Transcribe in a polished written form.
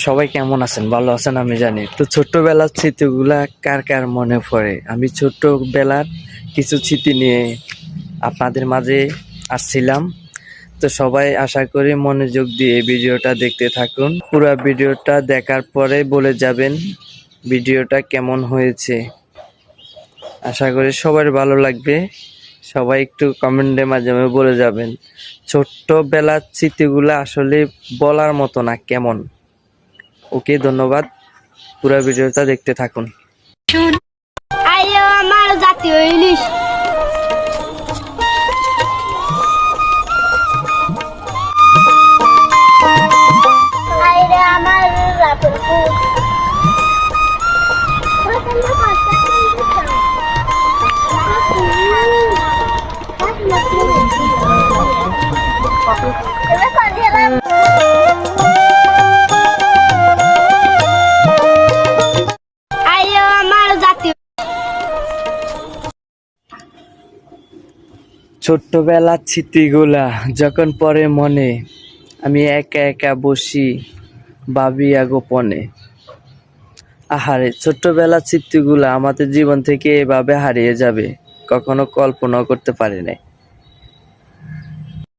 সবাই কেমন আছেন? ভালো আছেন আমি জানি। তো ছোট্টবেলার স্মৃতিগুলা কার কার মনে পড়ে? আমি ছোট্টবেলার কিছু স্মৃতি নিয়ে আপনাদের মাঝে আসছিলাম। তো সবাই আশা করি মনোযোগ দিয়ে ভিডিওটা দেখতে থাকুন। পুরো ভিডিওটা দেখার পরে বলে যাবেন ভিডিওটা কেমন হয়েছে। আশা করি সবার ভালো লাগবে। সবাই একটু কমেন্টের মাধ্যমে বলে যাবেন ছোট্টবেলার স্মৃতিগুলা আসলে বলার মতো না, কেমন। ওকে, ধন্যবাদ। পুরো ভিডিওটা দেখতে থাকুন। আইলো আমার জাতীয় ইলিশ। আইরে আমার রাতের কুক। আইলো আমার জাতীয় ছোট্টবেলার স্মৃতিগুলা যখন পরে মনে, আমি একা একা বসি ভাবি গোপনে। আহারে, ছোট্টবেলার স্মৃতিগুলা আমাদের জীবন থেকে এভাবে হারিয়ে যাবে কখনো কল্পনাও করতে পারি নাই।